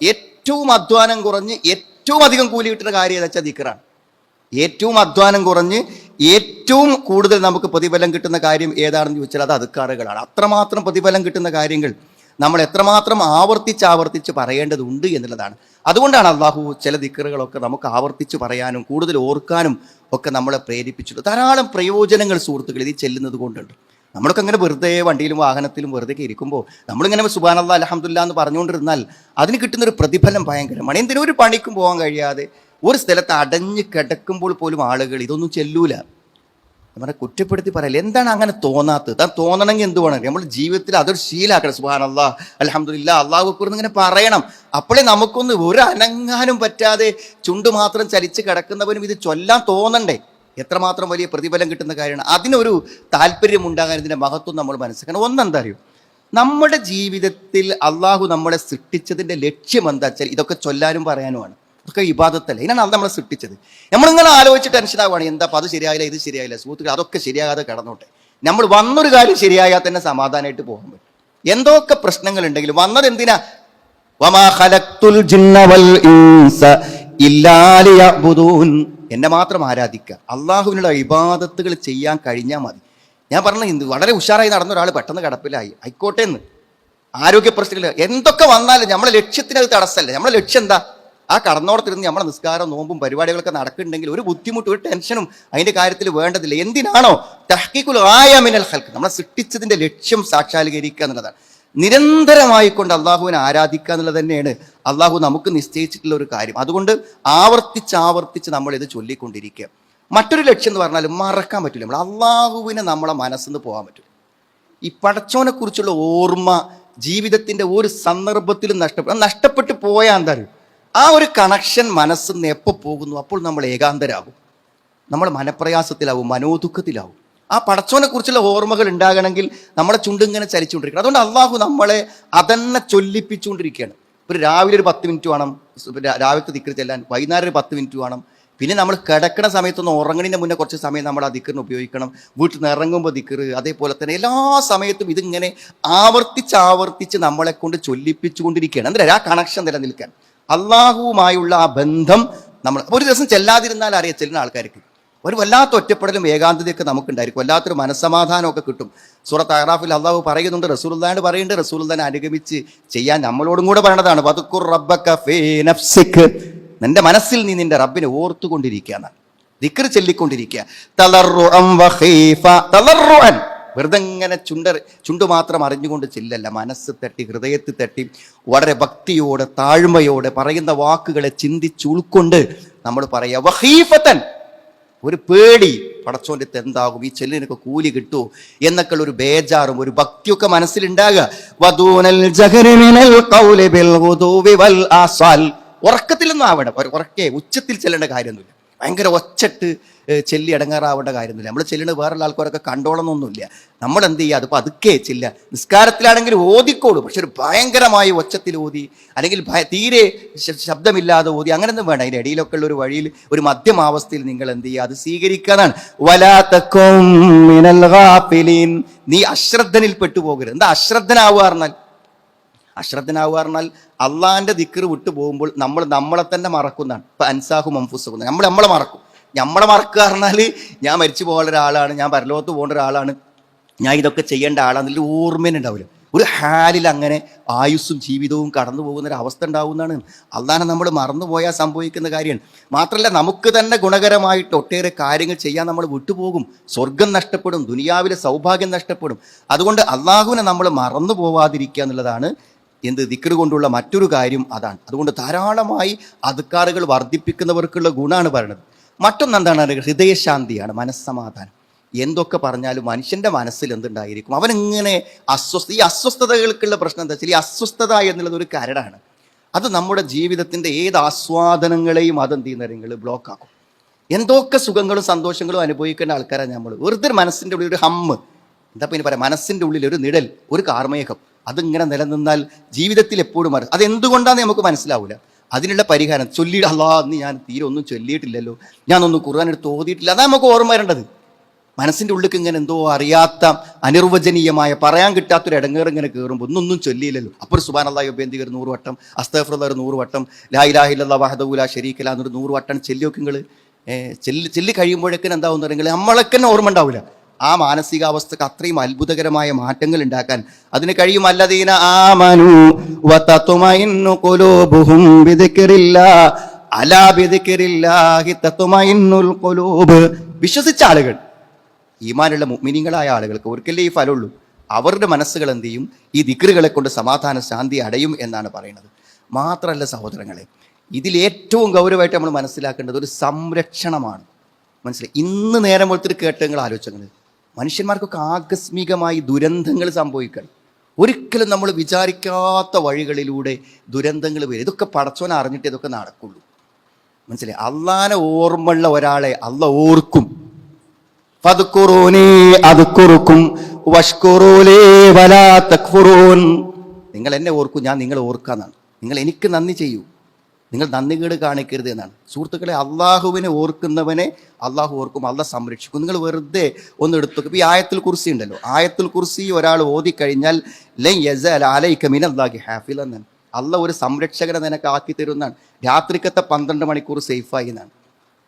ഏറ്റവും അധ്വാനം കുറഞ്ഞ് ഏറ്റവും അധികം കൂലി കിട്ടുന്ന കാര്യം ഏതാ വെച്ചാൽ ദിക്റാണ്. ഏറ്റവും അധ്വാനം കുറഞ്ഞ് ഏറ്റവും കൂടുതൽ നമുക്ക് പ്രതിഫലം കിട്ടുന്ന കാര്യം ഏതാണെന്ന് ചോദിച്ചാൽ അത് അദ്കാറുകളാണ്. അത്രമാത്രം പ്രതിഫലം കിട്ടുന്ന കാര്യങ്ങൾ നമ്മൾ എത്രമാത്രം ആവർത്തിച്ച് പറയേണ്ടതുണ്ട് എന്നുള്ളതാണ്. അതുകൊണ്ടാണ് അള്ളാഹു ചില ദിക്റുകളൊക്കെ നമുക്ക് ആവർത്തിച്ച് പറയാനും കൂടുതൽ ഓർക്കാനും ഒക്കെ നമ്മളെ പ്രേരിപ്പിച്ചിട്ടുണ്ട്. ധാരാളം പ്രയോജനങ്ങൾ സുഹൃത്തുക്കൾ ഇതിൽ ചെല്ലുന്നത് കൊണ്ടുണ്ട്. നമ്മളൊക്കെ അങ്ങനെ വെറുതെ വണ്ടിയിലും വാഹനത്തിലും വെറുതെ ഇരിക്കുമ്പോൾ നമ്മളിങ്ങനെ സുബ്ഹാനല്ലാഹ് അൽഹംദുലില്ലാഹ് എന്ന് പറഞ്ഞുകൊണ്ടിരുന്നാൽ അതിന് കിട്ടുന്നൊരു പ്രതിഫലം ഭയങ്കരമാണ്. എന്തിനും ഒരു പണിക്കും പോകാൻ കഴിയാതെ ഒരു സ്ഥലത്ത് അടഞ്ഞ് കിടക്കുമ്പോൾ പോലും ആളുകൾ ഇതൊന്നും ചെല്ലൂല. നമ്മളെ കുറ്റപ്പെടുത്തി പറയല്ല. എന്താണ് അങ്ങനെ തോന്നാത്തത്? താൻ തോന്നണമെങ്കിൽ എന്ത് വേണം? നമ്മൾ ജീവിതത്തിൽ അതൊരു ശീലാക്കണം. സുബ്ഹാനല്ലാഹ് അൽഹംദുലില്ലാഹ് അല്ലാഹു അക്ബർ ഇങ്ങനെ പറയണം. അപ്പോഴേ നമുക്കൊന്ന് ഒരു അനങ്ങാനും പറ്റാതെ ചുണ്ട് മാത്രം ചലിച്ച് കിടക്കുന്നവനും ഇത് ചൊല്ലാൻ തോന്നണ്ടേ? എത്രമാത്രം വലിയ പ്രതിഫലം കിട്ടുന്ന കാര്യമാണ്. അതിനൊരു താല്പര്യം ഉണ്ടാകാൻ ഇതിൻ്റെ മഹത്വം നമ്മൾ മനസ്സിലാക്കണം. ഒന്നെന്താ അറിയോ, നമ്മുടെ ജീവിതത്തിൽ അള്ളാഹു നമ്മളെ സൃഷ്ടിച്ചതിൻ്റെ ലക്ഷ്യം എന്താ വെച്ചാൽ ഇതൊക്കെ ചൊല്ലാനും പറയാനുമാണ്. ഇതൊക്കെ ഇബാദത്തല്ല. ഇതിനാണ് അത് നമ്മളെ സൃഷ്ടിച്ചത്. നമ്മളിങ്ങനെ ആലോചിച്ച് ടെൻഷനാവുകയാണ്, എന്താ അത് ശരിയായില്ല, ഇത് ശരിയായില്ല. സുഹൃത്തുക്കൾ, അതൊക്കെ ശരിയാകാതെ കടന്നോട്ടെ. നമ്മൾ വന്നൊരു കാര്യം ശരിയായാൽ തന്നെ സമാധാനമായിട്ട് പോകാൻ പറ്റും. എന്തൊക്കെ പ്രശ്നങ്ങൾ ഉണ്ടെങ്കിലും വന്നത് എന്തിനാ? വമാ ഖലഖ്തുൽ ജിന്ന വൽ ഇൻസ ഇല്ലാ ലിയഅ്ബുദൂൻ. എന്നെ മാത്രം ആരാധിക്കുക, അള്ളാഹുവിനുള്ള ഇബാദത്തുകൾ ചെയ്യാൻ കഴിഞ്ഞാൽ മതി. ഞാൻ പറഞ്ഞ വളരെ ഉഷാറായി നടന്ന ഒരാൾ പെട്ടെന്ന് കിടപ്പിലായി, ആയിക്കോട്ടെ എന്ന്. ആരോഗ്യ പ്രശ്നങ്ങൾ എന്തൊക്കെ വന്നാലും നമ്മളെ ലക്ഷ്യത്തിന് അത് തടസ്സമല്ല. നമ്മളെ ലക്ഷ്യം എന്താ? ആ കടന്നോടത്തിരുന്ന് നമ്മളെ നിസ്കാരം നോമ്പും പരിപാടികളൊക്കെ നടക്കുന്നുണ്ടെങ്കിൽ ഒരു ബുദ്ധിമുട്ടും ഒരു ടെൻഷനും അതിൻ്റെ കാര്യത്തിൽ വേണ്ടതില്ല. എന്തിനാണോ തഹ്ഖീഖുൽ ഗായ മിനൽ ഖൽഖ്, നമ്മളെ സൃഷ്ടിച്ചതിൻ്റെ ലക്ഷ്യം സാക്ഷാത്കരിക്കുക എന്നുള്ളതാണ്. നിരന്തരമായിക്കൊണ്ട് അള്ളാഹുവിനെ ആരാധിക്കുക എന്നുള്ളത് തന്നെയാണ് അള്ളാഹു നമുക്ക് നിശ്ചയിച്ചിട്ടുള്ള ഒരു കാര്യം. അതുകൊണ്ട് ആവർത്തിച്ച് നമ്മൾ ഇത് ചൊല്ലിക്കൊണ്ടിരിക്കുക. മറ്റൊരു ലക്ഷ്യം എന്ന് പറഞ്ഞാൽ മറക്കാൻ പറ്റില്ല. നമ്മൾ അള്ളാഹുവിനെ നമ്മളെ മനസ്സിൽ നിന്ന് പോകാൻ പറ്റില്ല. ഈ പടച്ചോനെ കുറിച്ചുള്ള ഓർമ്മ ജീവിതത്തിൻ്റെ ഒരു സന്ദർഭത്തിലും നഷ്ടപ്പെട്ടു പോയാൽ എന്താ അറിയും, ആ ഒരു കണക്ഷൻ മനസ്സിൽ നിന്ന് എപ്പോൾ പോകുന്നു അപ്പോൾ നമ്മൾ ഏകാന്തരാകും, നമ്മൾ മനപ്രയാസത്തിലാവും, മനോദുഃഖത്തിലാവും. ആ പടച്ചോനെ കുറിച്ചുള്ള ഓർമ്മകൾ ഉണ്ടാകണമെങ്കിൽ നമ്മളെ ചുണ്ടിങ്ങനെ ചലിച്ചുകൊണ്ടിരിക്കണം. അതുകൊണ്ട് അള്ളാഹു നമ്മളെ അതന്നെ ചൊല്ലിപ്പിച്ചുകൊണ്ടിരിക്കുകയാണ്. ഒരു രാവിലെ ഒരു 10 മിനിറ്റ് വേണം രാവിലത്തെ ദിക്ർ ചെല്ലാൻ, വൈകുന്നേരം ഒരു 10 മിനിറ്റ് വേണം. പിന്നെ നമ്മൾ കിടക്കുന്ന സമയത്തൊന്ന് ഉറങ്ങണതിൻ്റെ മുന്നേ കുറച്ച് സമയം നമ്മൾ ആ ദിക്റിന് ഉപയോഗിക്കണം. വീട്ടിൽ നിന്ന് ഇറങ്ങുമ്പോൾ ദിക്ർ, അതേപോലെ തന്നെ എല്ലാ സമയത്തും ഇതിങ്ങനെ ആവർത്തിച്ച് നമ്മളെ കൊണ്ട് ചൊല്ലിപ്പിച്ചുകൊണ്ടിരിക്കുകയാണ്. എന്താ ആ കണക്ഷൻ നിലനിൽക്കാൻ, അള്ളാഹുവുമായുള്ള ആ ബന്ധം നമ്മൾ ഒരു ദിവസം ചെല്ലാതിരുന്നാൽ അറിയാം, ചെല്ലുന്ന ആൾക്കാർക്ക് ഒരു വല്ലാത്ത ഒറ്റപ്പെടലും ഏകാന്തതയൊക്കെ നമുക്കുണ്ടായിരിക്കും, വല്ലാത്തൊരു മനസ്സമാധാനമൊക്കെ കിട്ടും. സൂറത്ത് അഹ്റാഫിൽ അള്ളാഹു പറയുന്നുണ്ട്, റസൂലുള്ളാഹിനോട് പറയുന്നുണ്ട്, റസൂലുള്ളാഹിനെ അനുഗമിച്ച് ചെയ്യാൻ നമ്മളോടും കൂടെ പറയണതാണ്. വദ്കുർ റബ്ബക ഫീ നഫ്സിക്, നിന്റെ മനസ്സിൽ നീ നിന്റെ റബ്ബിനെ ഓർത്തുകൊണ്ടിരിക്കുകയാണ്, ദിക്ർ ചൊല്ലിക്കൊണ്ടിരിക്കുക. തളർറുഅൻ വഖീഫ, തളർറുഅൻ വെറുതെ ഇങ്ങനെ ചുണ്ടു മാത്രം അറിഞ്ഞുകൊണ്ട് ചെല്ലല്ല, മനസ്സ് തട്ടി ഹൃദയത്തിൽ തട്ടി വളരെ ഭക്തിയോടെ താഴ്മയോടെ പറയുന്ന വാക്കുകളെ ചിന്തിച്ച് ഉൾക്കൊണ്ട് നമ്മൾ പറയാ. വഖീഫത്തൻ, ഒരു പേടി, പടച്ചോൻ്റെ എന്താകും, ഈ ചെല്ലിനൊക്കെ കൂലി കിട്ടുമോ എന്നൊക്കെ ഒരു ബേജാറും ഒരു ഭക്തിയൊക്കെ മനസ്സിലുണ്ടാകുക. ഉറക്കത്തിലൊന്നും ആവണം, ഉറക്കെ ഉച്ചത്തിൽ ചെല്ലേണ്ട കാര്യമൊന്നുമില്ല, ഭയങ്കര ഒച്ചട്ട് ചെല്ലി അടങ്ങാറാവേണ്ട കാര്യമൊന്നുമില്ല. നമ്മൾ ചെല്ലുന്നത് വേറെയുള്ള ആൾക്കാരൊക്കെ കണ്ടോളണമെന്നൊന്നുമില്ല. നമ്മൾ എന്ത് ചെയ്യുക, അതിപ്പോൾ അതുക്കെ ചെല്ല. നിസ്കാരത്തിലാണെങ്കിൽ ഓതിക്കോളൂ, പക്ഷെ ഒരു ഭയങ്കരമായി ഒച്ചത്തിൽ ഓതി അല്ലെങ്കിൽ തീരെ ശബ്ദമില്ലാതെ ഓതി അങ്ങനെയൊന്നും വേണ്ട. അതിൻ്റെ ഇടയിലൊക്കെ ഉള്ള ഒരു വഴിയിൽ ഒരു മധ്യമാവസ്ഥയിൽ നിങ്ങൾ എന്ത് ചെയ്യുക, അത് സ്വീകരിക്കാനാണ്. വലാ തകും മിനൽ ഗാഫിലീൻ, നീ അശ്രദ്ധനിൽ പെട്ടുപോകരുത്. എന്താ അശ്രദ്ധനാവുക പറഞ്ഞാൽ? അശ്രദ്ധനാവുക പറഞ്ഞാൽ അള്ളാഹിൻ്റെ ദിക്ർ വിട്ടു പോകുമ്പോൾ നമ്മൾ നമ്മളെ തന്നെ മറക്കുന്നതാണ്. ഇപ്പം അൻസാഹു മംഫുസഹു, നമ്മളെ മറക്കും. നമ്മളെ മറക്കുക പറഞ്ഞാൽ ഞാൻ മരിച്ചു പോകാനുള്ള ഒരാളാണ്, ഞാൻ പരലോകത്ത് പോകേണ്ട ഒരാളാണ്, ഞാൻ ഇതൊക്കെ ചെയ്യേണ്ട ആളാണ്, അതിൽ ഓർമ്മയുണ്ടാവില്ല. ഒരു ഹാലിൽ അങ്ങനെ ആയുസ്സും ജീവിതവും കടന്നു പോകുന്നൊരവസ്ഥ ഉണ്ടാവുന്നതാണ്. അള്ളാഹനെ നമ്മൾ മറന്നുപോയാൽ സംഭവിക്കുന്ന കാര്യമാണ്. മാത്രമല്ല നമുക്ക് തന്നെ ഗുണകരമായിട്ട് ഒട്ടേറെ കാര്യങ്ങൾ ചെയ്യാൻ നമ്മൾ വിട്ടുപോകും. സ്വർഗം നഷ്ടപ്പെടും, ദുനിയാവിലെ സൗഭാഗ്യം നഷ്ടപ്പെടും. അതുകൊണ്ട് അള്ളാഹുവിനെ നമ്മൾ മറന്നു പോവാതിരിക്കുക എന്നുള്ളതാണ് ദിക്ർ കൊണ്ടുള്ള മറ്റൊരു കാര്യം അതാണ്. അതുകൊണ്ട് ധാരാളമായി അദ്കാറുകൾ വർദ്ധിപ്പിക്കുന്നവർക്കുള്ള ഗുണമാണ് പറയുന്നത്. മറ്റൊന്നെന്താണ്? ഹൃദയശാന്തിയാണ്, മനസ്സമാധാനം. എന്തൊക്കെ പറഞ്ഞാലും മനുഷ്യൻ്റെ മനസ്സിൽ എന്തുണ്ടായിരിക്കും, അവനിങ്ങനെ ഈ അസ്വസ്ഥതകൾക്കുള്ള പ്രശ്നം എന്താ വെച്ചാൽ ഈ അസ്വസ്ഥത എന്നുള്ളത് ഒരു കരടാണ്. അത് നമ്മുടെ ജീവിതത്തിൻ്റെ ഏത് ആസ്വാദനങ്ങളെയും അതെന്ത് ചെയ്യുന്ന ബ്ലോക്കാക്കും. എന്തൊക്കെ സുഖങ്ങളും സന്തോഷങ്ങളും അനുഭവിക്കേണ്ട ആൾക്കാരാണ് നമ്മൾ. വെറുതെ മനസ്സിൻ്റെ ഉള്ളിൽ ഒരു ഹമ്മ്, എന്താ പിന്നെ പറയാം, മനസ്സിൻ്റെ ഉള്ളിൽ ഒരു നിഴൽ, ഒരു കാർമേഘം, അതിങ്ങനെ നിലനിന്നാൽ ജീവിതത്തിൽ എപ്പോഴും അതെന്തുകൊണ്ടാണെന്ന് നമുക്ക് മനസ്സിലാവില്ല. അതിനുള്ള പരിഹാരം അല്ലാ, അന്ന് ഞാൻ തീരെ ഒന്നും ചൊല്ലിയിട്ടില്ലല്ലോ, ഞാനൊന്നും ഖുർആൻ എടുത്ത് ഓതിയിട്ടില്ല, അതാണ് നമുക്ക് ഓർമ്മ വരേണ്ടത്. മനസ്സിൻ്റെ ഉള്ളിൽ ഇങ്ങനെ എന്തോ അറിയാത്ത അനിർവചനീയമായ പറയാൻ കിട്ടാത്തൊരു ഇടങ്ങേറ് ഇങ്ങനെ കയറുമ്പോൾ ഒന്നൊന്നും ചൊല്ലിയില്ലല്ലോ. അപ്പോൾ ഒരു സുബ്ഹാനല്ലാഹി വബിഹംദിഹി ഒരു 100 വട്ടം, അസ്തഗ്ഫിറുല്ലാഹ് ഒരു 100 വട്ടം, ലാ ഇലാഹ ഇല്ലല്ലാഹു വഹ്ദഹു ലാ ശരീക ലഹു എന്നൊരു 100 വട്ടം ചെല്ലിയൊക്കെ നിങ്ങൾ ചെല്ലി കഴിയുമ്പോഴേക്കും എന്താവും പറയുന്നത് നമ്മളൊക്കെ തന്നെ ഓർമ്മ ഉണ്ടാവില്ല. ആ മാനസികാവസ്ഥക്ക് അത്രയും അത്ഭുതകരമായ മാറ്റങ്ങൾ ഉണ്ടാക്കാൻ അതിന് കഴിയും. അല്ലദീന ആമനു വതത്മഇന്നു ഖുലൂബുഹും ബിദിക്രില്ലാഹ് അലാ ബിദിക്രില്ലാഹി തത്മഇന്നുൽ ഖുലൂബ്. വിശ്വസിച്ച ആളുകൾ, ഈമാനുള്ള മുഅ്മിനീങ്ങളായ ആളുകൾക്ക് ഒരിക്കലേ ഈ ഫലമുള്ളൂ. അവരുടെ മനസ്സുകൾ എന്ത് ചെയ്യും? ഈ ദിക്റുകളെ കൊണ്ട് സമാധാന ശാന്തി അടയും എന്നാണ് പറയുന്നത്. മാത്രമല്ല സഹോദരങ്ങളെ, ഇതിലേറ്റവും ഗൗരവമായിട്ട് നമ്മൾ മനസ്സിലാക്കേണ്ടത് ഒരു സംരക്ഷണമാണ്. മനസ്സിലായി? ഇന്ന് നേരം വെളുത്തിട്ട് കേട്ട് നിങ്ങൾ ആലോചിച്ചത് മനുഷ്യന്മാർക്കൊക്കെ ആകസ്മികമായി ദുരന്തങ്ങൾ സംഭവിക്കണം. ഒരിക്കലും നമ്മൾ വിചാരിക്കാത്ത വഴികളിലൂടെ ദുരന്തങ്ങൾ വരും. ഇതൊക്കെ പടച്ചോനെ അറിഞ്ഞിട്ട് ഇതൊക്കെ നടക്കുള്ളൂ. മനസ്സിലായി? അള്ളാനെ ഓർമ്മയുള്ള ഒരാളെ അള്ള ഓർക്കും. ഫദ്കുറൂനി അദ്കുറുക്കും വഷ്കുറൂലി വലാ തക്ഫുറൂൻ. നിങ്ങൾ എന്നെ ഓർക്കും, ഞാൻ നിങ്ങളെ ഓർക്കാന്നാണ്. നിങ്ങൾ എനിക്ക് നന്ദി ചെയ്യൂ, നിങ്ങൾ നന്ദികേട് കാണിക്കരുത് എന്നാണ്. സുഹൃത്തുക്കളെ, അള്ളാഹുവിനെ ഓർക്കുന്നവനെ അള്ളാഹു ഓർക്കും, അള്ളാഹ് സംരക്ഷിക്കും. നിങ്ങൾ വെറുതെ ഒന്ന് എടുത്തു. ഇപ്പോൾ ഈ ആയത്തുൽ കുർസി ഉണ്ടല്ലോ, ആയത്തുൽ കുർസി ഒരാൾ ഓതിക്കഴിഞ്ഞാൽ ലൻ യസഅല അലൈക മിനല്ലാഹി ഹാഫിള എന്നാണ്. അള്ളാഹ് ഒരു സംരക്ഷകനെ നിനക്ക് ആക്കി തരുന്നതാണ്. രാത്രിക്കത്തെ 12 മണിക്കൂർ സേഫായി എന്നാണ്.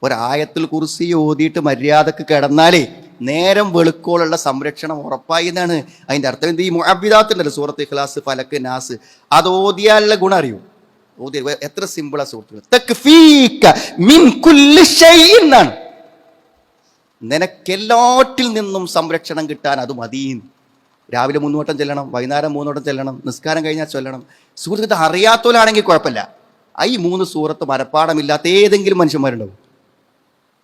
ഒരായത്തുൽ കുർസി ഓതിയിട്ട് മര്യാദക്ക് കിടന്നാലേ നേരം വെളുക്കോളുള്ള സംരക്ഷണം ഉറപ്പായി എന്നാണ് അതിൻ്റെ അർത്ഥം. എന്ത് ഈ മുഅവ്വിദാത്തുണ്ടല്ലോ, സൂറത്ത് ഇഖ്ലാസ്, ഫലക്ക്, നാസ്, അത് ഓതിയാലുള്ള ഗുണം അറിയൂ. ഓതിയ എത്ര സിമ്പിളാ സുഹൃത്തുക്കൾ. തക്ഫീക മിൻ കുല്ലി ഷൈഇൻ എന്നാണ്. നിനക്കെല്ലാറ്റിൽ നിന്നും സംരക്ഷണം കിട്ടാൻ അത് മതി. രാവിലെ 3 വട്ടം ചെല്ലണം, വൈകുന്നേരം 3 വട്ടം ചെല്ലണം, നിസ്കാരം കഴിഞ്ഞാൽ ചൊല്ലണം. സുഹൃത്തുക്കൾ, അറിയാത്തവരാണെങ്കിൽ കുഴപ്പമില്ല. ഈ 3 സൂറത്ത് മനപ്പാടമില്ലാത്ത ഏതെങ്കിലും മനുഷ്യന്മാരുണ്ടാവും.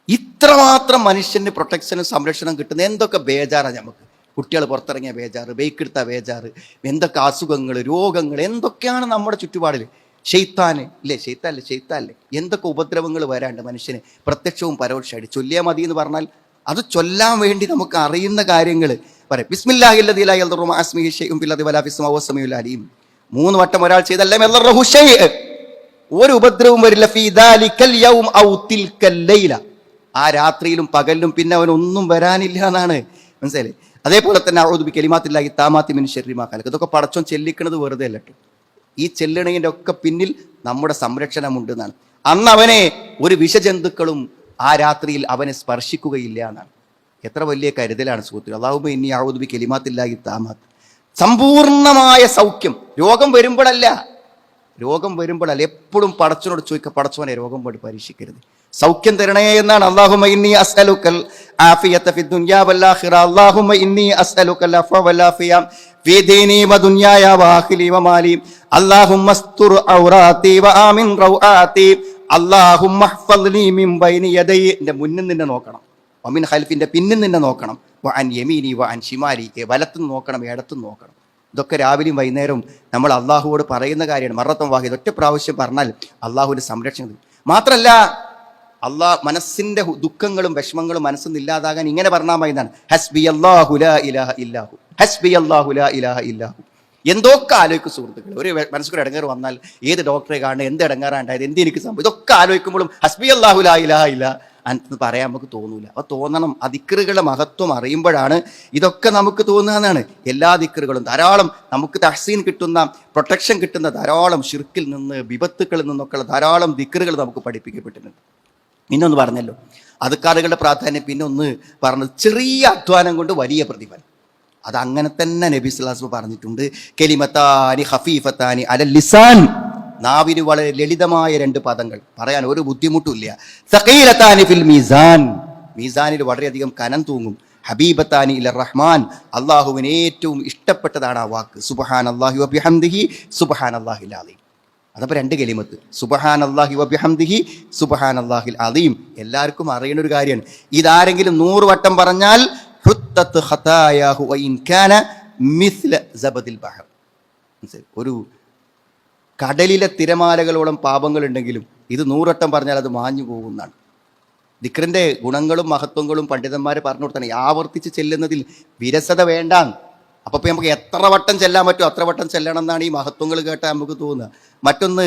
ഇത്രമാത്രം മനുഷ്യന് പ്രൊട്ടക്ഷനും സംരക്ഷണം കിട്ടുന്ന എന്തൊക്കെ ബേജാറാണ് നമുക്ക്. കുട്ടികൾ പുറത്തിറങ്ങിയ ബേജാറ്, ബൈക്കെടുത്ത ബേജാറ്, എന്തൊക്കെ അസുഖങ്ങൾ, രോഗങ്ങൾ, എന്തൊക്കെയാണ് നമ്മുടെ ചുറ്റുപാടിൽ. ഷെയ്ത്താന് ഇല്ലേ, ഷെയ്ത്താല്ലേ എന്തൊക്കെ ഉപദ്രവങ്ങൾ വരാണ്ട് മനുഷ്യന് പ്രത്യക്ഷവും പരോക്ഷമായിട്ട്. ചൊല്ലിയാൽ മതി എന്ന് പറഞ്ഞാൽ അത് ചൊല്ലാൻ വേണ്ടി നമുക്ക് അറിയുന്ന കാര്യങ്ങൾ പറയാം. ബിസ്മില്ലാഹില്ലദീ ലാ യദുറു മഅ ഇസ്മിഹി ഷൈഉൻ ഫിൽ അർദി വലാ ഫിസ് സമാഇ വസ്സമീഉൽ അലീം. 3 വട്ടം ഒരാൾ ചെയ്താൽ ലം യദുറഹു ഷൈഅ, ഒരു ഉപദ്രവവും വരില്ല. ഫീ ദാലികൽ യൗം ഔ തിൽകൽ ലൈല, ആ രാത്രിയിലും പകലിലും പിന്നെ അവനൊന്നും വരാനില്ല എന്നാണ്. മനസ്സിലായി? അതേപോലെ തന്നെ അഊദു ബി കലിമാത്തില്ലാഹി താമാത്തി മിൻ ശർരി മാ ഖലഖ്. ഇതൊക്കെ പടച്ചോൻ ചെല്ലിക്കുന്നത് വെറുതെ അല്ല കേട്ടോ. ഈ ചെല്ലണതിൻ്റെ ഒക്കെ പിന്നിൽ നമ്മുടെ സംരക്ഷണമുണ്ട് എന്നാണ്. അന്ന് അവനെ ഒരു വിഷജന്തുക്കളും ആ രാത്രിയിൽ അവനെ സ്പർശിക്കുകയില്ല എന്നാണ്. എത്ര വലിയ കരുതലാണ് സുഹൃത്തുക്കൾ. അല്ലാഹുമ്മ ഇന്നി അഊദു ബി കലിമാത്തില്ലാഹി താമാത്ത്. സമ്പൂർണമായ സൗഖ്യം രോഗം വരുമ്പോഴല്ല, എപ്പോഴും പടച്ചോനോട് ചോദിക്കുക, പടച്ചോനെ രോഗം കൊണ്ട് പരീക്ഷിക്കരുത്, സൗഖ്യം തരണേ എന്നാണ്. അല്ലാഹുമ്മ ഇന്നി അസ്അലുക്കൽ ആഫിയത ഫി ദുനിയാ വൽ ആഖിറ. അല്ലാഹുമ്മ ഇന്നി അസ്അലുക്കൽ അഫ്വ വൽ ആഫിയ ഫി ദീനി വ ദുനിയായ വ ആഖിരി വ മാലി. അല്ലാഹുമ്മ അസ്തുർ ഔറാതി വ ആമിൻ റൗആതി. അല്ലാഹുമ്മ ഹ്ഫദ്നി മിൻ ബൈനി യദൈ, എൻ്റെ മുന്നിൽ നിന്നെ നോക്കണം, വമിൻ ഖൽഫിൻ്റെ പിന്നിൽ നിന്നെ നോക്കണം, വ അൻ യമീനി വ അൻ ശിമാലി, വലത്തുനിന്ന് നോക്കണം, ഇടത്തുനിന്ന് നോക്കണം. ഇതൊക്കെ രാവിലെയും വൈകുന്നേരവും നമ്മൾ അള്ളാഹുവോട് പറയുന്ന കാര്യമാണ്. മറത്തം വാഹിദ്, ഒറ്റ പ്രാവശ്യം പറഞ്ഞാൽ അള്ളാഹുവിൻ്റെ സംരക്ഷണം. മാത്രമല്ല മനസ്സിന്റെ ദുഃഖങ്ങളും വിഷമങ്ങളും മനസ്സിൽ ഇല്ലാതാകാൻ ഇങ്ങനെ പറഞ്ഞാൽ മതി എന്നാണ്. ഹസ്ബി അല്ലാഹു ലാ ഇലാഹ ഇല്ലാഹു, ഹസ്ബി അല്ലാഹു ലാ ഇലാഹ ഇല്ലാഹു. എന്തൊക്കെ ആലോചിക്കും സുഹൃത്തുക്കൾ. ഒരു മനസ്സിൽ ഇടങ്ങേറ് വന്നാൽ ഏത് ഡോക്ടറെ കാണുക, എന്ത് ഇടങ്ങാറുണ്ടായത്, എന്ത് എനിക്ക് സംഭവം, ഇതൊക്കെ ആലോചിക്കുമ്പോഴും ഹസ്ബി അല്ലാഹു ലാ ഇലാഹ ഇല്ലാ എന്ന് പറയാൻ നമുക്ക് തോന്നൂല. അപ്പോൾ തോന്നണം, ആ ദിക്റുകളുടെ മഹത്വം അറിയുമ്പോഴാണ് ഇതൊക്കെ നമുക്ക് തോന്നുന്നതാണ്. എല്ലാ ദിക്റുകളും ധാരാളം നമുക്ക് തഹ്സീൻ കിട്ടുന്ന, പ്രൊട്ടക്ഷൻ കിട്ടുന്ന ധാരാളം ഷിർക്കിൽ നിന്ന്, വിപത്തുക്കളിൽ നിന്നൊക്കെയുള്ള ധാരാളം ദിക്റുകൾ നമുക്ക് പഠിപ്പിക്കപ്പെട്ടിട്ടുണ്ട്. പിന്നൊന്ന് പറഞ്ഞല്ലോ അദ്കാറുകളുടെ പ്രാധാന്യം. പിന്നെ ഒന്ന് പറഞ്ഞത് ചെറിയ അധ്വാനം കൊണ്ട് വലിയ പ്രതിഫലം. അതങ്ങനെ തന്നെ നബി സ്വല്ലല്ലാഹു അലൈഹി വസല്ലം പറഞ്ഞിട്ടുണ്ട്. കലിമത്താനി ഖഫീഫത്താനി അലൽ ലിസാൻ, നാവിന് വളരെ ലളിതമായ 2 പദങ്ങൾ, പറയാൻ ഒരു ബുദ്ധിമുട്ടുമില്ല. സഖീലത്താനി ഫിൽ മീസാൻ, മീസാനിൽ വളരെയധികം കനം തൂങ്ങും. ഹബീബത്താനി ഇലർ റഹ്മാൻ, അള്ളാഹുവിന് ഏറ്റവും ഇഷ്ടപ്പെട്ടതാണ് ആ വാക്ക്. സുബ്ഹാനല്ലാഹി വബിഹംദിഹി സുബ്ഹാനല്ലാഹിൽ അലീം. അതപ്പോൾ 2 കലിമത്ത്, സുബ്ഹാനല്ലാഹി വബിഹംദിഹി സുബ്ഹാനല്ലാഹിൽ അലീം. എല്ലാവർക്കും അറിയുന്ന ഒരു കാര്യമാണ്. ഇതാരെങ്കിലും 100 വട്ടം പറഞ്ഞാൽ ഹുത്തത്ത് ഖതായാഹു വഇൻ കാന മിസ്ല സബദിൽ ബഹർ. ഒരു കടലിലെ തിരമാലകളോളം പാപങ്ങളുണ്ടെങ്കിലും ഇത് 100 വട്ടം പറഞ്ഞാൽ അത് മാഞ്ഞു പോകുന്നതാണ്. ദിക്റിന്റെ ഗുണങ്ങളും മഹത്വങ്ങളും പണ്ഡിതന്മാർ പറഞ്ഞു കൊടുത്താണ്. ആവർത്തിച്ച് ചെല്ലുന്നതിൽ വിരസത വേണ്ട. അപ്പോൾ നമുക്ക് എത്ര വട്ടം ചെല്ലാൻ പറ്റുമോ അത്ര വട്ടം ചെല്ലണം എന്നാണ് ഈ മഹത്വങ്ങൾ കേട്ടാൽ നമുക്ക് തോന്നുക. മറ്റൊന്ന്,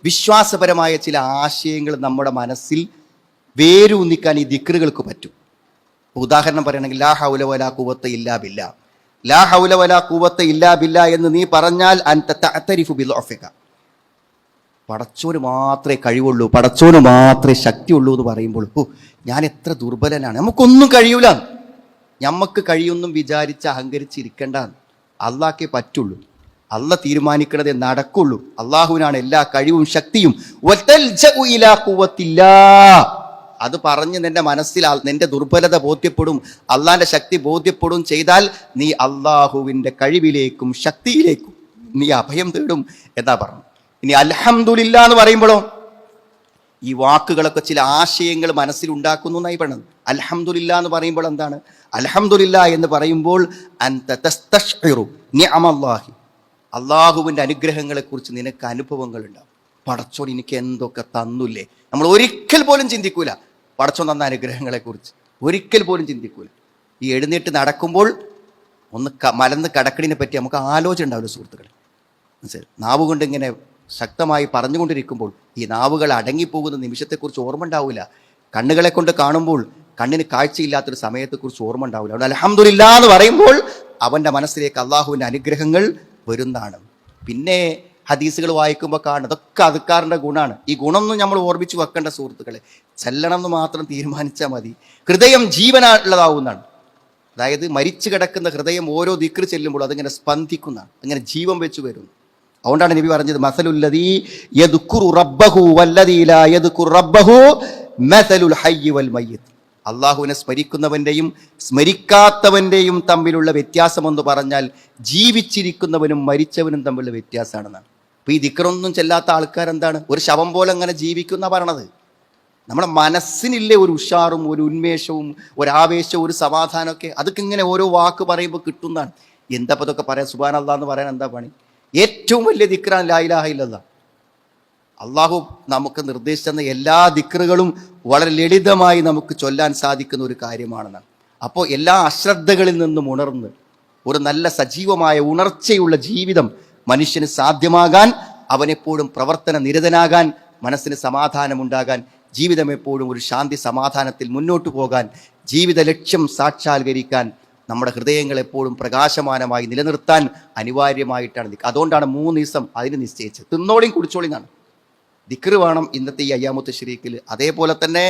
വിശ്വാസപരമായ ചില ആശയങ്ങൾ നമ്മുടെ മനസ്സിൽ വേരൂന്നിക്കാൻ ഈ ദിക്റുകൾക്ക് പറ്റും. ഉദാഹരണം പറയുകയാണെങ്കിൽ ലാ ഹൗല വലാ ഖുവത്ത ഇല്ലാ ബില്ലാ, ലാ ഹൗല വലാ ഖുവത്ത ഇല്ലാ ബില്ലാ എന്ന് നീ പറഞ്ഞാൽ അൻത തഅതരിഫു ബിദ്ഉഫിക, പടച്ചോന് മാത്രമേ കഴിവുള്ളൂ, പടച്ചോന് മാത്രമേ ശക്തിയുള്ളൂ എന്ന് പറയുമ്പോൾ ഞാൻ എത്ര ദുർബലനാണ്, നമുക്കൊന്നും കഴിയൂല. നമുക്ക് കഴിയൊന്നും വിചാരിച്ച് അഹങ്കരിച്ചിരിക്കേണ്ട. അള്ളാഹ്ക്കേ പറ്റുള്ളൂ, അള്ള തീരുമാനിക്കണതേ നടക്കുള്ളൂ. അള്ളാഹുവിനാണ് എല്ലാ കഴിവും ശക്തിയും. അത് പറഞ്ഞ് നിന്റെ മനസ്സിൽ നിന്റെ ദുർബലത ബോധ്യപ്പെടും, അള്ളാന്റെ ശക്തി ബോധ്യപ്പെടും ചെയ്താൽ നീ അള്ളാഹുവിന്റെ കഴിവിലേക്കും ശക്തിയിലേക്കും നീ അഭയം തേടും എന്നാ പറഞ്ഞു. ഇനി അൽഹംദുലില്ലാ എന്ന് പറയുമ്പോഴോ ഈ വാക്കുകളൊക്കെ ചില ആശയങ്ങൾ മനസ്സിൽ ഉണ്ടാക്കുന്നു എന്നായി പറഞ്ഞത്. അൽഹംദുലില്ലാ എന്ന് പറയുമ്പോൾ എന്താണ്? അൽഹംദുലില്ലാ എന്ന് പറയുമ്പോൾ അൻത തസ്തശ്ഇറു നിഅമല്ലാഹി, അള്ളാഹുവിൻ്റെ അനുഗ്രഹങ്ങളെക്കുറിച്ച് നിനക്ക് അനുഭവങ്ങൾ ഉണ്ടാവും. പടച്ചോൻ എനിക്ക് എന്തൊക്കെ തന്നില്ലേ, നമ്മൾ ഒരിക്കൽ പോലും ചിന്തിക്കൂല പടച്ചോൻ തന്ന അനുഗ്രഹങ്ങളെക്കുറിച്ച്, ഒരിക്കൽ പോലും ചിന്തിക്കൂല. ഈ എഴുന്നേറ്റ് നടക്കുമ്പോൾ ഒന്ന് മലന്ന് കടക്കടിനെ പറ്റി നമുക്ക് ആലോചന ഉണ്ടാവില്ല സുഹൃത്തുക്കളെ. മനസ്സിലായി? നാവ് കൊണ്ട് ഇങ്ങനെ ശക്തമായി പറഞ്ഞുകൊണ്ടിരിക്കുമ്പോൾ ഈ നാവുകൾ അടങ്ങിപ്പോകുന്ന നിമിഷത്തെക്കുറിച്ച് ഓർമ്മ ഉണ്ടാവില്ല. കണ്ണുകളെ കൊണ്ട് കാണുമ്പോൾ കണ്ണിന് കാഴ്ചയില്ലാത്തൊരു സമയത്തെക്കുറിച്ച് ഓർമ്മ ഉണ്ടാവില്ല. അവിടെ അൽഹംദുലില്ലാ എന്ന് പറയുമ്പോൾ അവൻ്റെ മനസ്സിലേക്ക് അള്ളാഹുവിൻ്റെ അനുഗ്രഹങ്ങൾ വരുന്നതാണ്. പിന്നെ ഹദീസുകൾ വായിക്കുമ്പോൾ കാണും അതൊക്കെ അതുക്കാരൻ്റെ ഗുണമാണ്. ഈ ഗുണമൊന്നും നമ്മൾ ഓർമ്മിച്ച് വെക്കേണ്ട സുഹൃത്തുക്കളെ, ചെല്ലണം എന്ന് മാത്രം തീരുമാനിച്ചാൽ മതി. ഹൃദയം ജീവനുള്ളതാവുന്നതാണ്. അതായത് മരിച്ചു കിടക്കുന്ന ഹൃദയം ഓരോ ദിക്ർ ചെല്ലുമ്പോൾ അതിങ്ങനെ സ്പന്ദിക്കുന്നതാണ്, അങ്ങനെ ജീവൻ വെച്ച് വരുന്നു. അതുകൊണ്ടാണ് നബി പറഞ്ഞത് മസലുല്ലദീ യദ്കുറു റബ്ബഹു വല്ലദീ ലാ യദ്കുറു റബ്ബഹു മസലുൽ ഹയ്യി വൽ മയ്യിത്ത്. അള്ളാഹുവിനെ സ്മരിക്കുന്നവൻ്റെയും സ്മരിക്കാത്തവൻ്റെയും തമ്മിലുള്ള വ്യത്യാസമെന്ന് പറഞ്ഞാൽ ജീവിച്ചിരിക്കുന്നവനും മരിച്ചവനും തമ്മിലുള്ള വ്യത്യാസമാണെന്നാണ്. അപ്പോൾ ഈ ദിക്റൊന്നും ചെല്ലാത്ത ആൾക്കാരെന്താണ്? ഒരു ശവം പോലെ അങ്ങനെ ജീവിക്കുന്ന പറയണത്. നമ്മുടെ മനസ്സിനില്ലേ ഒരു ഉഷാറും ഒരു ഉന്മേഷവും ഒരാവേശവും ഒരു സമാധാനമൊക്കെ, അതൊക്കെ ഇങ്ങനെ ഓരോ വാക്ക് പറയുമ്പോൾ കിട്ടുന്നതാണ്. എന്താ അപ്പോൾ ഇതൊക്കെ പറയാം? സുബ്ഹാനല്ലാഹ് എന്ന് പറയാൻ എന്താ പണി? ഏറ്റവും വലിയ ദിക്റാണ് ലാ ഇലാഹ ഇല്ലല്ലാഹ്. അള്ളാഹു നമുക്ക് നിർദ്ദേശിച്ച എല്ലാ ദിക്റുകളും വളരെ ലളിതമായി നമുക്ക് ചൊല്ലാൻ സാധിക്കുന്ന ഒരു കാര്യമാണെന്നാണ്. അപ്പോൾ എല്ലാ അശ്രദ്ധകളിൽ നിന്നും ഉണർന്ന് ഒരു നല്ല സജീവമായ ഉണർച്ചയുള്ള ജീവിതം മനുഷ്യന് സാധ്യമാകാൻ, അവനെപ്പോഴും പ്രവർത്തന നിരതനാകാൻ, മനസ്സിന് സമാധാനമുണ്ടാകാൻ, ജീവിതം എപ്പോഴും ഒരു ശാന്തി സമാധാനത്തിൽ മുന്നോട്ട് പോകാൻ, ജീവിത ലക്ഷ്യം സാക്ഷാത്കരിക്കാൻ, നമ്മുടെ ഹൃദയങ്ങൾ എപ്പോഴും പ്രകാശമാനമായി നിലനിർത്താൻ അനിവാര്യമായിട്ടാണ് ദിക്ർ. അതുകൊണ്ടാണ് 3 ദിവസം അതിന് നിശ്ചയിച്ചത്. തിന്നോളിയും കുടിച്ചോളിന്നാണ്. ദിക്ർ വേണം ഇന്നത്തെ ഈ അയ്യാമുത്ത് ശരീക്കിൽ. അതേപോലെ തന്നെ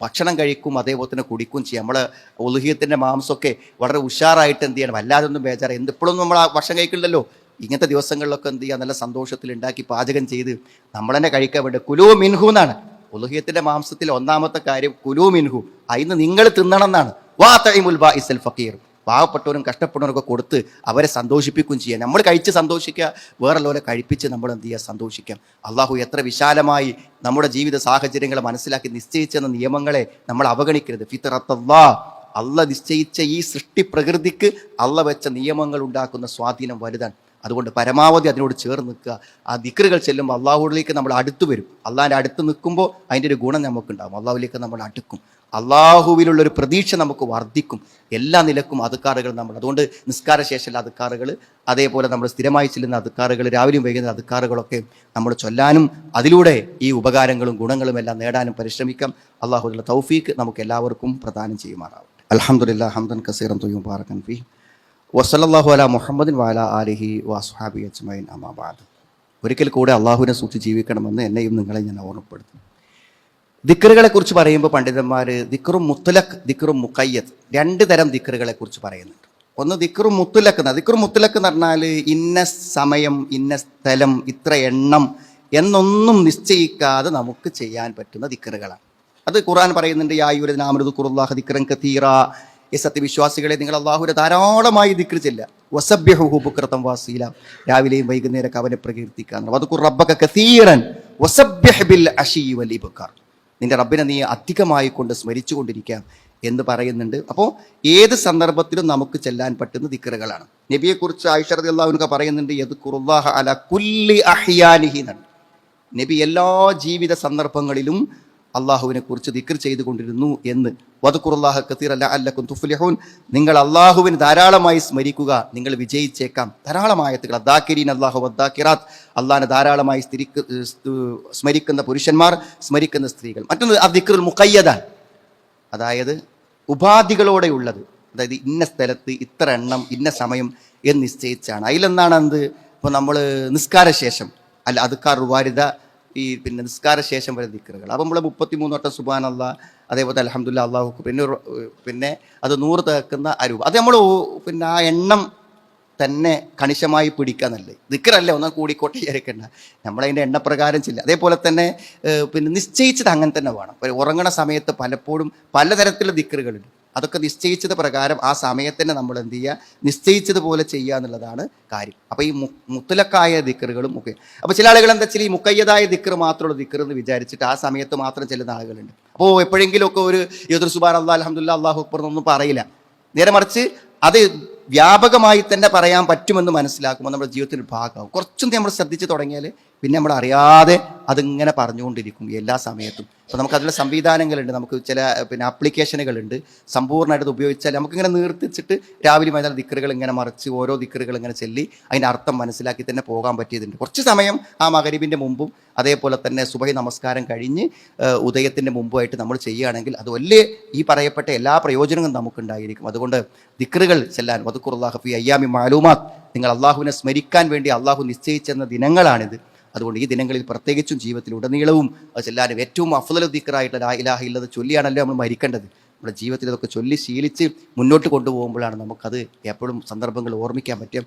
ഭക്ഷണം കഴിക്കും, അതേപോലെ തന്നെ കുടിക്കും ചെയ്യാം. നമ്മൾ ഉളുഹിയത്തിൻ്റെ മാംസമൊക്കെ വളരെ ഉഷാറായിട്ട് എന്ത് ചെയ്യണം, വല്ലാതെ ഒന്നും ബേജാറ് എപ്പോഴും നമ്മൾ ആ ഭക്ഷണം കഴിക്കില്ലല്ലോ. ഇങ്ങനത്തെ ദിവസങ്ങളിലൊക്കെ എന്ത് ചെയ്യുക, നല്ല സന്തോഷത്തിൽ ഉണ്ടാക്കി പാചകം ചെയ്ത് നമ്മൾ തന്നെ കഴിക്കാൻ വേണ്ടി കുലൂ മിൻഹു എന്നാണ് ഉളുഹിയത്തിൻ്റെ മാംസത്തിൽ ഒന്നാമത്തെ കാര്യം. കുലൂ മിൻഹു, അതിന് നിങ്ങൾ തിന്നണം എന്നാണ്. വാ തഇമുൽ ബാഇസൽ ഫഖീർ, പാവപ്പെട്ടവരും കഷ്ടപ്പെടുന്നവരൊക്കെ കൊടുത്ത് അവരെ സന്തോഷിപ്പിക്കുകയും ചെയ്യാം. നമ്മൾ കഴിച്ച് സന്തോഷിക്കുക, വേറെല്ലോരെ കഴിപ്പിച്ച് നമ്മൾ എന്ത് ചെയ്യുക, സന്തോഷിക്കാം. അള്ളാഹു എത്ര വിശാലമായി നമ്മുടെ ജീവിത സാഹചര്യങ്ങളെ മനസ്സിലാക്കി നിശ്ചയിച്ചെന്ന നിയമങ്ങളെ നമ്മൾ അവഗണിക്കരുത്. ഫിത്രത്തല്ലാഹ്, അള്ള നിശ്ചയിച്ച ഈ സൃഷ്ടി പ്രകൃതിക്ക് അള്ള വെച്ച നിയമങ്ങൾ ഉണ്ടാക്കുന്ന സ്വാധീനം വലുതാണ്. അതുകൊണ്ട് പരമാവധി അതിനോട് ചേർന്ന് നിൽക്കുക. ആ ദിക്റുകൾ ചെല്ലുമ്പോൾ അള്ളാഹുവിലേക്ക് നമ്മൾ അടുത്ത് വരും. അള്ളാഹിൻ്റെ അടുത്ത് നിൽക്കുമ്പോൾ അതിൻ്റെ ഒരു ഗുണം നമുക്കുണ്ടാകും. അള്ളാഹുവിലേക്ക് നമ്മൾ അടുക്കും. അള്ളാഹുവിലുള്ളൊരു പ്രതീക്ഷ നമുക്ക് വർദ്ധിക്കും. എല്ലാ നിലക്കും അതുക്കാറുകൾ നമ്മൾ, അതുകൊണ്ട് നിസ്കാരശേഷമുള്ള അതുക്കാറുകൾ, അതേപോലെ നമ്മൾ സ്ഥിരമായി ചെല്ലുന്ന അതുക്കാറുകൾ, രാവിലെയും വൈകുന്ന അതുക്കാറുകളൊക്കെ നമ്മൾ ചൊല്ലാനും അതിലൂടെ ഈ ഉപകാരങ്ങളും ഗുണങ്ങളും എല്ലാം നേടാനും പരിശ്രമിക്കാം. അള്ളാഹുവിനുള്ള തൗഫീക്ക് നമുക്ക് എല്ലാവർക്കും പ്രദാനം ചെയ്യുമാറാവും. അൽഹംദുലില്ലാഹി ഹംദൻ കസീറൻ ത്വയ്യിബൻ മുബാറകൻ ഫീഹി വസല്ലല്ലാഹു അലാ മുഹമ്മദിൻ വഅലാ ആലിഹി വഅസ്ഹാബിഹി അജ്മഈൻ അമ്മാ ബഅദ്. ഒരിക്കൽ കൂടെ അള്ളാഹുവിനെ സൂക്ഷിച്ച് ജീവിക്കണമെന്ന് എന്നെയും നിങ്ങളെ ഞാൻ ഓർമ്മപ്പെടുത്തുന്നു. ദിക്റുകളെ കുറിച്ച് പറയുമ്പോൾ പണ്ഡിതന്മാർ ദിക്റും മുത്തലഖ്, ദിക്റും മുഖയ്യത്ത്, 2 തരം ദിക്റുകളെ കുറിച്ച് പറയുന്നുണ്ട്. ഒന്ന് ദിക്റും മുത്തലഖ്. ദിക്റും മുത്തലഖ് എന്ന് പറഞ്ഞാൽ ഇന്ന സമയം, ഇന്ന സ്ഥലം, ഇത്ര എണ്ണം എന്നൊന്നും നിശ്ചയിക്കാതെ നമുക്ക് ചെയ്യാൻ പറ്റുന്ന ദിക്റുകളാണ്. അത് ഖുർആൻ പറയുന്നുണ്ട്, യാ അയ്യുഹല്ലദീന ആമനൂ ദിക്റുല്ലാഹ ദിക്റൻ കതീറാ, ഈ സത്യവിശ്വാസികളെ നിങ്ങൾ അള്ളാഹുവിനെ ധാരാളമായി ദിക്ർ ചെല്ലുക. വസബ്ബിഹുഹു ബുക്റതൻ വഅസീല, രാവിലെയും വൈകുന്നേരമൊക്കെ അവനെ പ്രകീർത്തിക്കാൻ. വദ്കുർ റബ്ബക കതീറൻ വസബ്ബിഹ് ബിൽ അശീ വൽ ഇബ്കാർ, നിന്റെ റബ്ബിനെ നീ അധികമായി കൊണ്ട് സ്മരിച്ചു കൊണ്ടിരിക്കാം എന്ന് പറയുന്നുണ്ട്. അപ്പോൾ ഏത് സന്ദർഭത്തിലും നമുക്ക് ചെല്ലാൻ പറ്റുന്ന ദിക്റുകളാണ്. നബിയെക്കുറിച്ച് ആയിഷ റളിയല്ലാഹു അൻഹ പറയുന്നുണ്ട്, യദ്കുറുല്ലാഹ അലാ കുല്ലി അഹ്യാനിഹി എന്നാണ്. നബി എല്ലാ ജീവിത സന്ദർഭങ്ങളിലും അള്ളാഹുവിനെ കുറിച്ച് ദിക്ർ ചെയ്തുകൊണ്ടിരുന്നു എന്ന്. വദ്കുറുല്ലാഹ കസീറൻ ലഅല്ലകും തുഫ്ലിഹൂൻ, നിങ്ങൾ അള്ളാഹുവിനെ ധാരാളമായി സ്മരിക്കുക, നിങ്ങൾ വിജയിച്ചേക്കാം. ധാരാളം ആയത്തുകൾ, അദ്ദാക്കിരീൻ അല്ലാഹു വദ്ദാക്കിറാത്ത്, അള്ളാഹിനെ ധാരാളമായി സ്മരിക്കുന്ന പുരുഷന്മാർ, സ്മരിക്കുന്ന സ്ത്രീകൾ. മറ്റൊന്ന് ദിക്റുൽ മുഖയ്യദ, അതായത് ഉപാധികളോടെ ഉള്ളത്. അതായത് ഇന്ന സ്ഥലത്ത് ഇത്ര എണ്ണം ഇന്ന സമയം എന്ന് നിശ്ചയിച്ചാണ്. അതിലെന്താണ് എന്ത്, ഇപ്പോൾ നമ്മൾ നിസ്കാരശേഷം അല്ല അദ്കാർ വാരിദ, ഈ പിന്നെ നിസ്കാരശേഷം വരെ ദിക്റുകൾ. അപ്പോൾ നമ്മൾ 33 വട്ടം സുബ്ഹാനല്ലാഹ്, അതേപോലെ അൽഹംദുലില്ലാഹ്, അല്ലാഹു അക്ബർ, പിന്നെ അത് 100 തേക്കുന്ന അരൂപ. അത് നമ്മൾ പിന്നെ ആ എണ്ണം തന്നെ കണിശമായി പിടിക്കാന്നല്ലേ. ദിക്റല്ലേ ഒന്നും കൂടിക്കോട്ടെ വിചാരിക്കണ്ട, നമ്മളതിൻ്റെ എണ്ണപ്രകാരം ചില്ല. അതേപോലെ തന്നെ പിന്നെ നിശ്ചയിച്ചത് അങ്ങനെ തന്നെ വേണം. ഉറങ്ങണ സമയത്ത് പലപ്പോഴും പലതരത്തിലുള്ള ദിക്റുകളുണ്ട്. അതൊക്കെ നിശ്ചയിച്ചത് പ്രകാരം ആ സമയത്തന്നെ നമ്മൾ എന്ത് ചെയ്യുക, നിശ്ചയിച്ചതുപോലെ ചെയ്യുക എന്നുള്ളതാണ് കാര്യം. അപ്പോൾ ഈ മുത്തലക്കായ ദിക്റുകളും ഒക്കെ, അപ്പോൾ ചില ആളുകൾ എന്താ വെച്ചാൽ ഈ മുക്കയ്യതായ ദിക്ർ മാത്രമുള്ള ദിക്ർ എന്ന് വിചാരിച്ചിട്ട് ആ സമയത്ത് മാത്രം ചെല്ലുന്ന ആളുകളുണ്ട്. അപ്പോൾ എപ്പോഴെങ്കിലുമൊക്കെ ഒരു യദുർ സുബ്ഹാനല്ലാഹ്, അൽഹംദുലില്ലാഹ്, അല്ലാഹു അക്ബർ എന്നൊന്നും പറയില്ല. നേരെ മറിച്ച് അത് വ്യാപകമായി തന്നെ പറയാൻ പറ്റുമെന്ന് മനസ്സിലാക്കുമ്പോൾ നമ്മുടെ ജീവിതത്തിൻ്റെ ഭാഗമാകും. കുറച്ചും നമ്മൾ ശ്രദ്ധിച്ച് തുടങ്ങിയാൽ പിന്നെ നമ്മൾ അറിയാതെ അതിങ്ങനെ പറഞ്ഞുകൊണ്ടിരിക്കും എല്ലാ സമയത്തും. അപ്പോൾ നമുക്ക് അതിലുള്ള സംവിധാനങ്ങളുണ്ട്, നമുക്ക് ചില പിന്നെ ആപ്ലിക്കേഷനുകളുണ്ട്, സമ്പൂർണ്ണമായിട്ട് ഉപയോഗിച്ചാൽ നമുക്കിങ്ങനെ നീർത്തിച്ചിട്ട് രാവിലെ വൈകുന്നേരം ദിക്റുകൾ ഇങ്ങനെ മറിച്ച് ഓരോ ദിക്റുകൾ ഇങ്ങനെ ചൊല്ലി അതിൻ്റെ അർത്ഥം മനസ്സിലാക്കി തന്നെ പോകാൻ പറ്റിയതുണ്ട്. കുറച്ച് സമയം ആ മഗ്‌രിബിൻ്റെ മുമ്പും അതേപോലെ തന്നെ സുബഹി നമസ്കാരം കഴിഞ്ഞ് ഉദയത്തിൻ്റെ മുമ്പുമായിട്ട് നമ്മൾ ചെയ്യുകയാണെങ്കിൽ അത് വലിയ ഈ പറയപ്പെട്ട എല്ലാ പ്രയോജനങ്ങളും നമുക്കുണ്ടായിരിക്കും. അതുകൊണ്ട് ദിക്റുകൾ ചെല്ലാൻ വദ്കുറുല്ലാഹ ഫീ അയ്യാമി മഅലൂമാത്ത്, നിങ്ങൾ അള്ളാഹുവിനെ സ്മരിക്കാൻ വേണ്ടി അള്ളാഹു നിശ്ചയിച്ചെന്ന ദിനങ്ങളാണിത്. അതുകൊണ്ട് ഈ ദിനങ്ങളിൽ പ്രത്യേകിച്ചും ജീവിതത്തിൽ ഉടനീളവും അത് ചെല്ലാനും ഏറ്റവും അഫ്ളൽ ദിക്റായിട്ട് ലാ ഇലാഹ ഇല്ലല്ലാഹ് ചൊല്ലിയാണല്ലോ നമ്മൾ മരിക്കേണ്ടത്. നമ്മുടെ ജീവിതത്തിൽ ഇതൊക്കെ ചൊല്ലി ശീലിച്ച് മുന്നോട്ട് കൊണ്ടുപോകുമ്പോഴാണ് നമുക്കത് എപ്പോഴും സന്ദർഭങ്ങൾ ഓർമ്മിക്കാൻ പറ്റും.